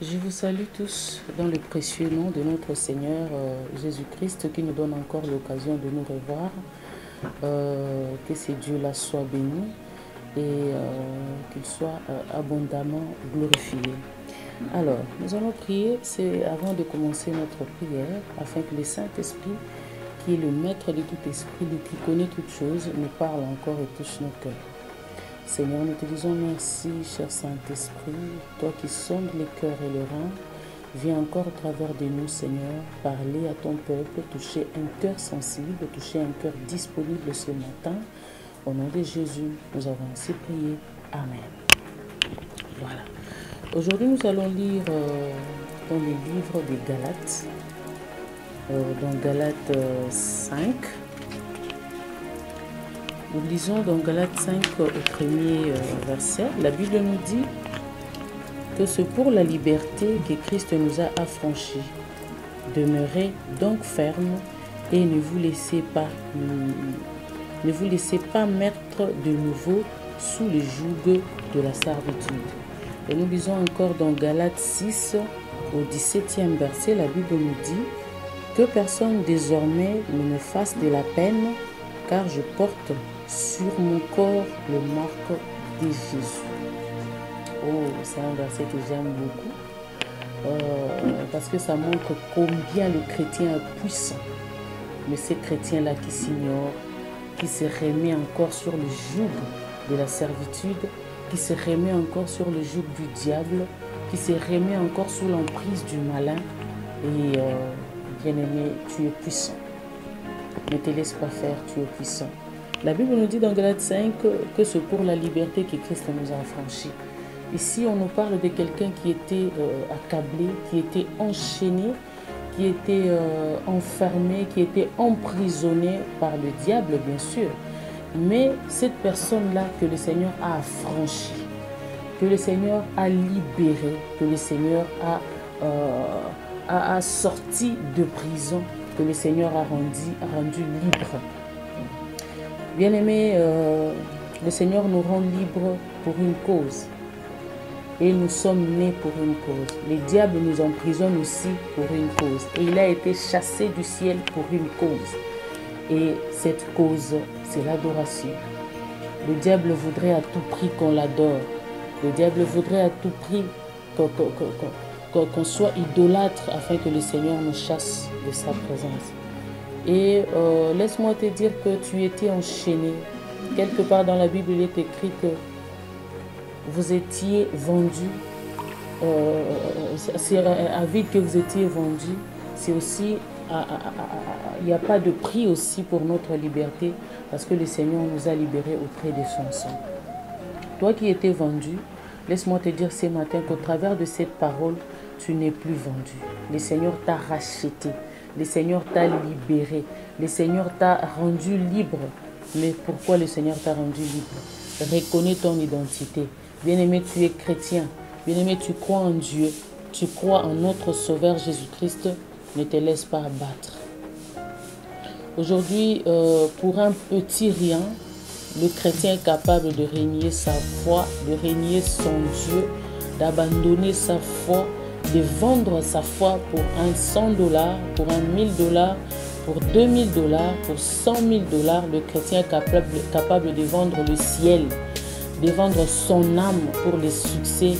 Je vous salue tous dans le précieux nom de notre Seigneur Jésus-Christ qui nous donne encore l'occasion de nous revoir. Que ces dieux-là soient bénis et qu'ils soient abondamment glorifiés. Alors, nous allons prier, c'est avant de commencer notre prière, afin que le Saint-Esprit, qui est le maître de tout esprit, de qui connaît toutes choses, nous parle encore et touche nos cœurs. Seigneur, nous te disons merci, cher Saint-Esprit, toi qui sondes les cœurs et les reins, viens encore au travers de nous, Seigneur, parler à ton peuple, toucher un cœur sensible, toucher un cœur disponible ce matin. Au nom de Jésus, nous avons ainsi prié. Amen. Voilà. Aujourd'hui, nous allons lire dans le livre des Galates, dans Galates 5. Nous lisons dans Galates 5 au premier verset. La Bible nous dit que c'est pour la liberté que Christ nous a affranchis. Demeurez donc ferme et ne vous laissez pas mettre de nouveau sous le joug de la servitude. Et nous lisons encore dans Galates 6 au 17e verset. La Bible nous dit que personne désormais ne me fasse de la peine, car je porte sur mon corps le marque de Jésus. Oh, c'est un verset que j'aime beaucoup parce que ça montre combien le chrétien est puissant. Mais ces chrétiens-là qui s'ignorent, qui se remet encore sur le joug de la servitude, qui se remet encore sur le joug du diable, qui se remet encore sous l'emprise du malin. Et bien-aimé, tu es puissant. Ne te laisse pas faire, tu es puissant. La Bible nous dit dans Galates 5 que c'est pour la liberté que Christ nous a affranchis. Ici, on nous parle de quelqu'un qui était accablé, qui était enchaîné, qui était enfermé, qui était emprisonné par le diable, bien sûr. Mais cette personne-là que le Seigneur a affranchi, que le Seigneur a libéré, que le Seigneur a sorti de prison, que le Seigneur a rendu libre. Bien-aimés, le Seigneur nous rend libres pour une cause. Et nous sommes nés pour une cause. Les diables nous emprisonnent aussi pour une cause. Et il a été chassé du ciel pour une cause. Et cette cause, c'est l'adoration. Le diable voudrait à tout prix qu'on l'adore. Le diable voudrait à tout prix qu'on soit idolâtre afin que le Seigneur nous chasse de sa présence. Et laisse-moi te dire que tu étais enchaîné. Quelque part dans la Bible, il est écrit que vous étiez vendu. C'est à vide que vous étiez vendu. C'est aussi, il n'y a pas de prix aussi pour notre liberté parce que le Seigneur nous a libérés auprès de son sang. Toi qui étais vendu, laisse-moi te dire ce matin qu'au travers de cette parole, tu n'es plus vendu. Le Seigneur t'a racheté. Le Seigneur t'a libéré. Le Seigneur t'a rendu libre. Mais pourquoi le Seigneur t'a rendu libre? Reconnais ton identité. Bien-aimé, tu es chrétien. Bien-aimé, tu crois en Dieu. Tu crois en notre Sauveur Jésus-Christ. Ne te laisse pas abattre. Aujourd'hui, pour un petit rien, le chrétien est capable de renier sa foi, de renier son Dieu, d'abandonner sa foi, de vendre sa foi pour un $100, pour un $1000, pour $2000, pour $100 000. Le chrétien est capable de vendre le ciel, de vendre son âme pour les succès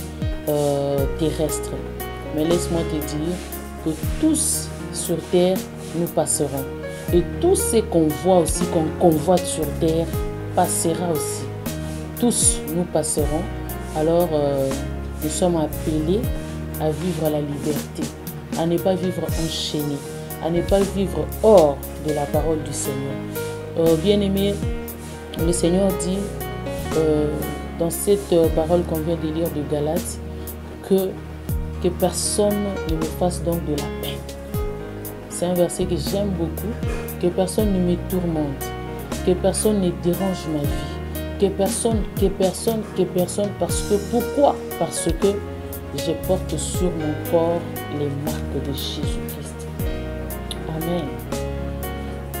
terrestres. Mais laisse-moi te dire que tous sur terre, nous passerons. Et tout ce qu'on voit aussi, qu'on convoite sur terre, passera aussi. Tous nous passerons. Alors, nous sommes appelés à vivre la liberté, à ne pas vivre enchaîné, à ne pas vivre hors de la parole du Seigneur. Bien-aimé, le Seigneur dit dans cette parole qu'on vient de lire de Galates que personne ne me fasse donc de la peine. C'est un verset que j'aime beaucoup. Que personne ne me tourmente, que personne ne dérange ma vie, que personne, parce que pourquoi? Parce que je porte sur mon corps les marques de Jésus-Christ. Amen.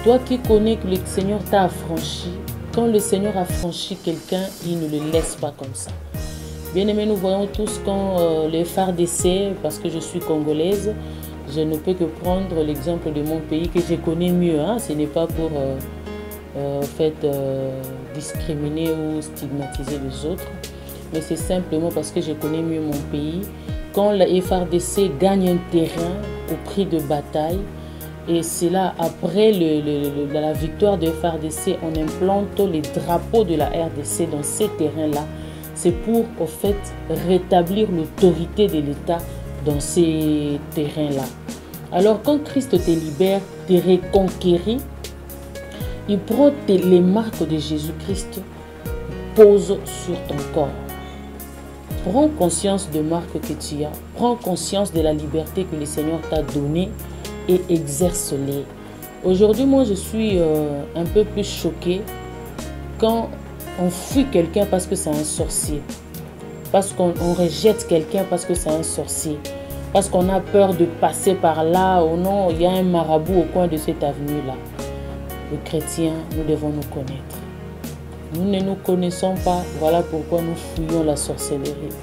Toi qui connais que le Seigneur t'a affranchi, quand le Seigneur affranchit quelqu'un, il ne le laisse pas comme ça. Bien aimé, nous voyons tous quand les FARDC, parce que je suis congolaise, je ne peux que prendre l'exemple de mon pays que je connais mieux. Hein. Ce n'est pas pour discriminer ou stigmatiser les autres, mais c'est simplement parce que je connais mieux mon pays. Quand la FARDC gagne un terrain au prix de bataille, et c'est là, après la victoire de FARDC, on implante les drapeaux de la RDC dans ces terrains-là. C'est pour, au fait, rétablir l'autorité de l'État dans ces terrains-là. Alors, quand Christ te libère, te reconquérit, il prend les marques de Jésus-Christ, pose sur ton corps. Prends conscience des marques que tu as. Prends conscience de la liberté que le Seigneur t'a donnée et exerce-les. Aujourd'hui, moi, je suis un peu plus choquée quand on fuit quelqu'un parce que c'est un sorcier. Parce qu'on rejette quelqu'un parce que c'est un sorcier. Parce qu'on a peur de passer par là. Oh non, il y a un marabout au coin de cette avenue-là. Les chrétiens, nous devons nous connaître. Nous ne nous connaissons pas. Voilà pourquoi nous fuyons la sorcellerie.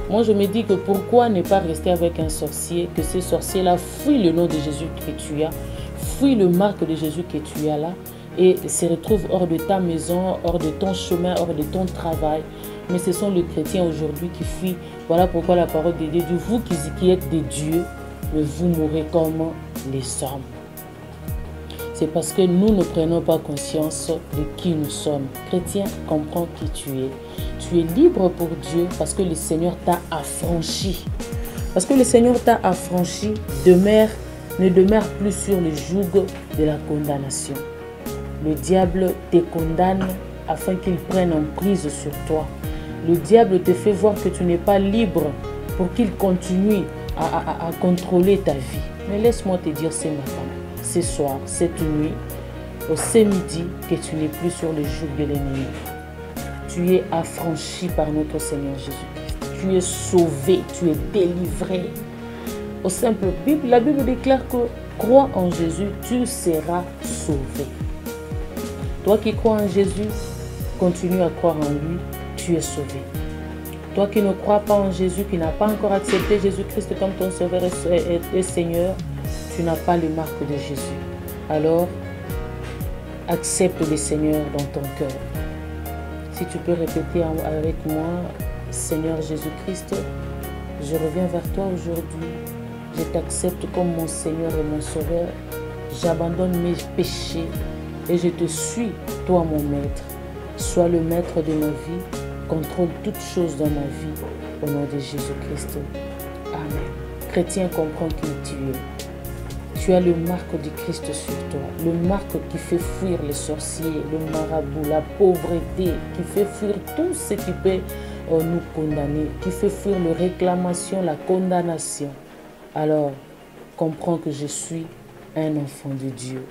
Moi, je me dis que pourquoi ne pas rester avec un sorcier, que ce sorcier-là fuit le nom de Jésus que tu as, fuit le marque de Jésus que tu as là, et se retrouve hors de ta maison, hors de ton chemin, hors de ton travail. Mais ce sont les chrétiens aujourd'hui qui fuient. Voilà pourquoi la parole de Dieu dit, vous qui êtes des dieux, vous mourrez comme les hommes. C'est parce que nous ne prenons pas conscience de qui nous sommes. Chrétien, comprends qui tu es. Tu es libre pour Dieu parce que le Seigneur t'a affranchi. Parce que le Seigneur t'a affranchi, ne demeure plus sur le joug de la condamnation. Le diable te condamne afin qu'il prenne en prise sur toi. Le diable te fait voir que tu n'es pas libre pour qu'il continue à contrôler ta vie. Mais laisse-moi te dire ce matin, ce soir, cette nuit, ce midi, que tu n'es plus sur le joug de l'ennemi. Tu es affranchi par notre Seigneur Jésus-Christ. Tu es sauvé, tu es délivré. Au simple Bible, la Bible déclare que crois en Jésus, tu seras sauvé. Toi qui crois en Jésus, continue à croire en lui, tu es sauvé. Toi qui ne crois pas en Jésus, qui n'as pas encore accepté Jésus-Christ comme ton Sauveur et Seigneur, tu n'as pas les marques de Jésus. Alors, accepte le Seigneur dans ton cœur. Si tu peux répéter avec moi, Seigneur Jésus-Christ, je reviens vers toi aujourd'hui. Je t'accepte comme mon Seigneur et mon Sauveur. J'abandonne mes péchés et je te suis, toi mon Maître. Sois le Maître de ma vie. Contrôle toutes choses dans ma vie. Au nom de Jésus-Christ. Amen. Chrétien, comprends qui tu es. Tu as le marque du Christ sur toi. Le marque qui fait fuir les sorciers, le marabout, la pauvreté, qui fait fuir tout ce qui peut nous condamner, qui fait fuir les réclamations, la condamnation. Alors, comprends que je suis un enfant de Dieu.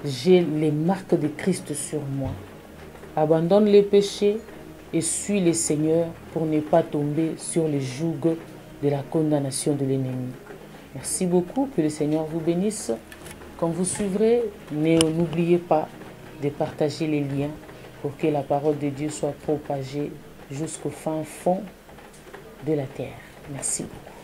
J'ai les marques de Christ sur moi. Abandonne les péchés et suis le Seigneur pour ne pas tomber sur le joug de la condamnation de l'ennemi. Merci beaucoup, que le Seigneur vous bénisse. Quand vous suivrez, n'oubliez pas de partager les liens pour que la parole de Dieu soit propagée jusqu'au fin fond de la terre. Merci beaucoup.